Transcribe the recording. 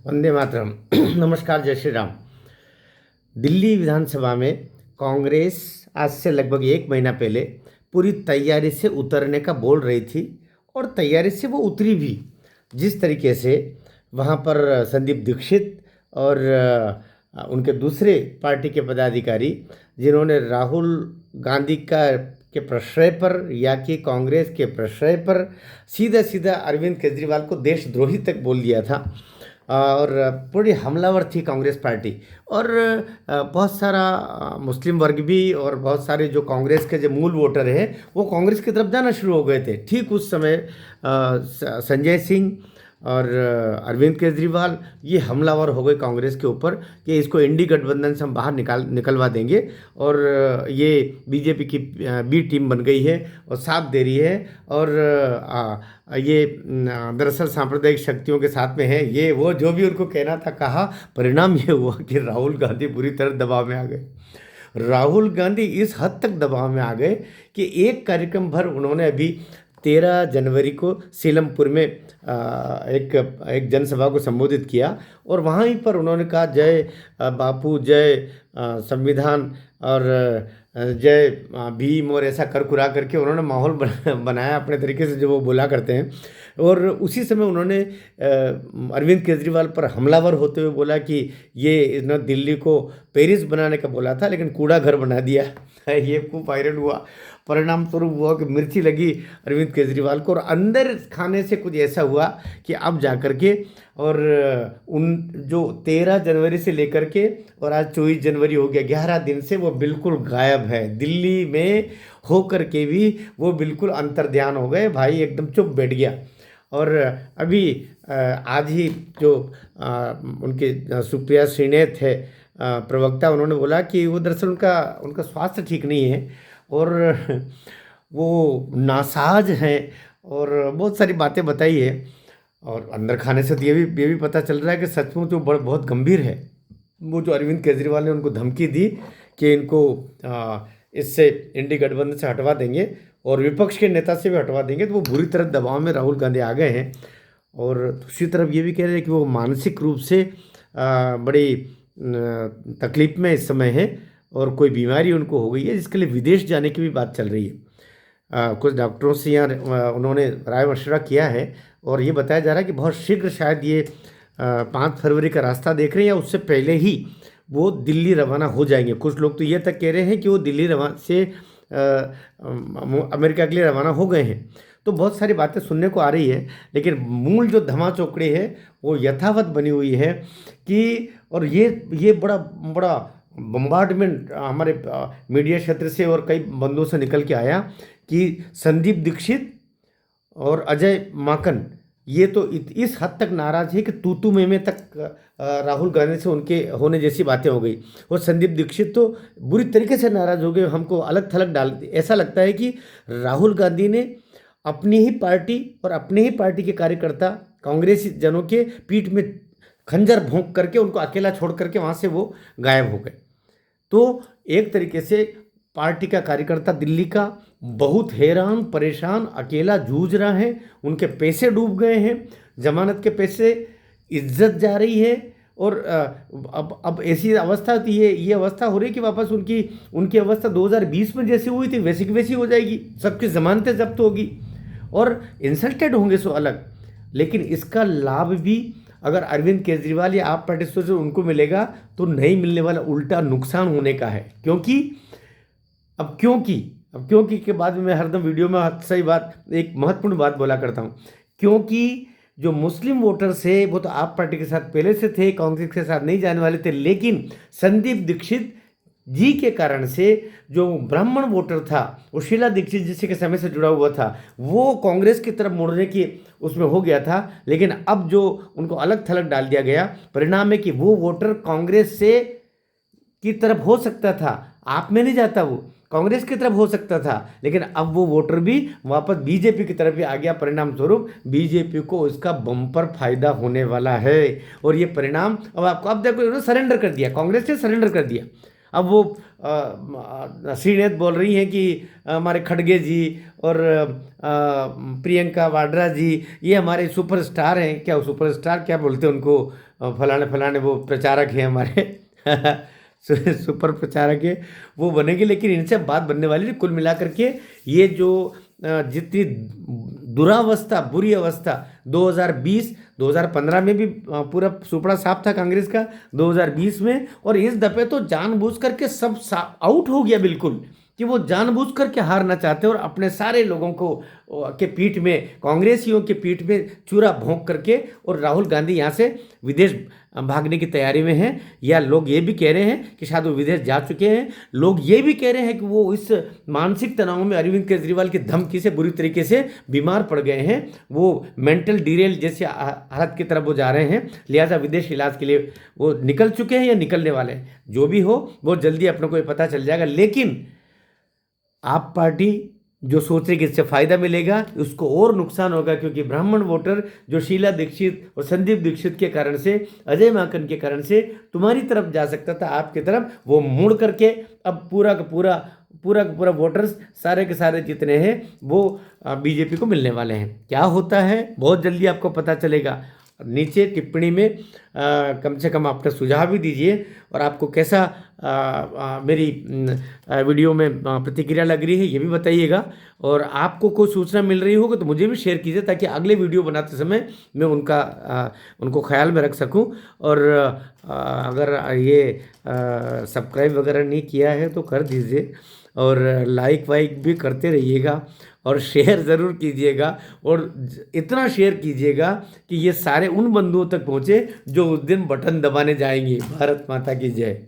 वंदे मातरम। नमस्कार, जय श्री राम। दिल्ली विधानसभा में कांग्रेस आज से लगभग एक महीना पहले पूरी तैयारी से उतरने का बोल रही थी और तैयारी से वो उतरी भी। जिस तरीके से वहाँ पर संदीप दीक्षित और उनके दूसरे पार्टी के पदाधिकारी जिन्होंने राहुल गांधी का के प्रश्रय पर या कि कांग्रेस के प्रश्रय पर सीधा सीधा अरविंद केजरीवाल को देशद्रोही तक बोल दिया था और पूरी हमलावर थी कांग्रेस पार्टी। और बहुत सारा मुस्लिम वर्ग भी और बहुत सारे जो कांग्रेस के जो मूल वोटर हैं वो कांग्रेस की तरफ जाना शुरू हो गए थे। ठीक उस समय संजय सिंह और अरविंद केजरीवाल ये हमलावर हो गए कांग्रेस के ऊपर कि इसको इंडी गठबंधन से हम बाहर निकलवा देंगे। और ये बीजेपी की बी टीम बन गई है और साथ दे रही है और ये दरअसल सांप्रदायिक शक्तियों के साथ में है। ये वो जो भी उनको कहना था कहा। परिणाम ये हुआ कि राहुल गांधी बुरी तरह दबाव में आ गए। राहुल गांधी इस हद तक दबाव में आ गए कि एक कार्यक्रम भर उन्होंने अभी 13 जनवरी को सीलमपुर में एक जनसभा को संबोधित किया और वहीं पर उन्होंने कहा जय बापू, जय संविधान और जय भीम और ऐसा कर कुरा करके उन्होंने माहौल बनाया अपने तरीके से जो वो बोला करते हैं। और उसी समय उन्होंने अरविंद केजरीवाल पर हमलावर होते हुए बोला कि ये इन्होंने दिल्ली को पेरिस बनाने का बोला था लेकिन कूड़ा घर बना दिया। ये खूब वायरल हुआ। परिणाम स्वरूप हुआ कि मिर्ची लगी अरविंद केजरीवाल को और अंदर खाने से कुछ ऐसा हुआ कि अब जा कर के और उन जो 13 जनवरी से लेकर के और आज 24 जनवरी हो गया, 11 दिन से वो बिल्कुल गायब है। दिल्ली में हो कर के भी वो बिल्कुल अंतर्ध्यान हो गए। भाई एकदम चुप बैठ गया। और अभी आज ही जो उनके सुप्रिया श्रीनेत है प्रवक्ता, उन्होंने बोला कि वो दरअसल उनका स्वास्थ्य ठीक नहीं है और वो नासाज हैं और बहुत सारी बातें बताई है। और अंदर खाने से तो ये भी पता चल रहा है कि सचमुच वो बहुत गंभीर है। वो जो अरविंद केजरीवाल ने उनको धमकी दी कि इनको इससे इंडी गठबंधन से हटवा देंगे और विपक्ष के नेता से भी हटवा देंगे, तो वो बुरी तरह दबाव में राहुल गांधी आ गए हैं। और दूसरी तरफ ये भी कह रहे हैं कि वो मानसिक रूप से बड़ी तकलीफ में इस समय है और कोई बीमारी उनको हो गई है जिसके लिए विदेश जाने की भी बात चल रही है। कुछ डॉक्टरों से यहाँ उन्होंने राय मशवरा किया है और ये बताया जा रहा है कि बहुत शीघ्र शायद ये 5 फरवरी का रास्ता देख रहे हैं या उससे पहले ही वो दिल्ली रवाना हो जाएंगे। कुछ लोग तो ये तक कह रहे हैं कि वो दिल्ली से अमेरिका के लिए रवाना हो गए हैं। तो बहुत सारी बातें सुनने को आ रही है लेकिन मूल जो धमा चौकड़ी है वो यथावत बनी हुई है कि और ये बड़ा बम्बार्डमेंट हमारे मीडिया क्षेत्र से और कई बंदों से निकल के आया कि संदीप दीक्षित और अजय माकन ये तो इस हद तक नाराज है कि तू में तक राहुल गांधी से उनके होने जैसी बातें हो गई। और संदीप दीक्षित तो बुरी तरीके से नाराज हो गए, हमको अलग थलग डाल। ऐसा लगता है कि राहुल गांधी ने अपनी ही पार्टी और अपने ही पार्टी के कार्यकर्ता कांग्रेसी जनों के पीठ में खंजर भोंक करके उनको अकेला छोड़ करके वहाँ से वो गायब हो गए। तो एक तरीके से पार्टी का कार्यकर्ता दिल्ली का बहुत हैरान परेशान अकेला जूझ रहा है। उनके पैसे डूब गए हैं, जमानत के पैसे, इज्जत जा रही है। और अब ऐसी अवस्था थी, ये अवस्था हो रही है कि वापस उनकी अवस्था 2020 में जैसी हुई थी वैसी की वैसी हो जाएगी। सबकी जमानतें जब्त होगी और इंसल्टेड होंगे सो अलग। लेकिन इसका लाभ भी अगर अरविंद केजरीवाल या आप पार्टी से उनको मिलेगा तो नहीं मिलने वाला, उल्टा नुकसान होने का है। क्योंकि के बाद में मैं हरदम वीडियो में सही बात, एक महत्वपूर्ण बात बोला करता हूँ। क्योंकि जो मुस्लिम वोटर्स है वो तो आप पार्टी के साथ पहले से थे, कांग्रेस के साथ नहीं जाने वाले थे। लेकिन संदीप दीक्षित जी के कारण से जो ब्राह्मण वोटर था, वो शीला दीक्षित जी के समय से जुड़ा हुआ था, वो कांग्रेस की तरफ मुड़ने की उसमें हो गया था। लेकिन अब जो उनको अलग थलग डाल दिया गया, परिणाम है कि वो वोटर कांग्रेस से की तरफ हो सकता था, आप में नहीं जाता, वो कांग्रेस की तरफ हो सकता था। लेकिन अब वो वोटर भी वापस बीजेपी की तरफ ही आ गया। परिणाम स्वरूप बीजेपी को इसका बम्पर फायदा होने वाला है। और ये परिणाम अब देखो, उन्होंने सरेंडर कर दिया, कांग्रेस ने सरेंडर कर दिया। अब वो श्रीनेत बोल रही हैं कि हमारे खड़गे जी और प्रियंका वाड्रा जी ये हमारे सुपरस्टार हैं। क्या सुपरस्टार क्या बोलते हैं उनको, फलाने फलाने वो प्रचारक हैं हमारे सुपर प्रचारक है वो बनेंगे। लेकिन इनसे बात बनने वाली नहीं। कुल मिलाकर के ये जो जितनी दुरावस्था, बुरी अवस्था 2020 2015 में भी पूरा सुपड़ा साफ था कांग्रेस का, 2020 में, और इस दफे तो जानबूझ करके सब आउट हो गया बिल्कुल, कि वो जानबूझ करके हारना चाहते हैं और अपने सारे लोगों को के पीठ में, कांग्रेसियों के पीठ में चूरा भोंक करके, और राहुल गांधी यहाँ से विदेश भागने की तैयारी में हैं। या लोग ये भी कह रहे हैं कि शायद वो विदेश जा चुके हैं। लोग ये भी कह रहे हैं कि वो इस मानसिक तनाव में अरविंद केजरीवाल की धमकी से बुरी तरीके से बीमार पड़ गए हैं, वो मेंटल डिरेल जैसे हालत की तरफ वो जा रहे हैं, लिहाजा विदेश इलाज के लिए वो निकल चुके हैं या निकलने वाले हैं। जो भी हो बहुत जल्दी अपने को ये पता चल जाएगा। लेकिन आप पार्टी जो सोच रही कि इससे फायदा मिलेगा, उसको और नुकसान होगा, क्योंकि ब्राह्मण वोटर जो शीला दीक्षित और संदीप दीक्षित के कारण से, अजय माकन के कारण से तुम्हारी तरफ जा सकता था, आपकी तरफ, वो मुड़ करके अब पूरा का पूरा वोटर्स सारे के सारे जितने हैं वो बीजेपी को मिलने वाले हैं। क्या होता है बहुत जल्दी आपको पता चलेगा। नीचे टिप्पणी में कम से कम अपना सुझाव भी दीजिए, और आपको कैसा मेरी वीडियो में प्रतिक्रिया लग रही है ये भी बताइएगा। और आपको कोई सूचना मिल रही होगी तो मुझे भी शेयर कीजिए, ताकि अगले वीडियो बनाते समय मैं उनको ख्याल में रख सकूं। और अगर ये सब्सक्राइब वगैरह नहीं किया है तो कर दीजिए, और लाइक वाइक भी करते रहिएगा, और शेयर ज़रूर कीजिएगा, और इतना शेयर कीजिएगा कि ये सारे उन बंधुओं तक पहुँचे जो उस दिन बटन दबाने जाएंगे। भारत माता की जय।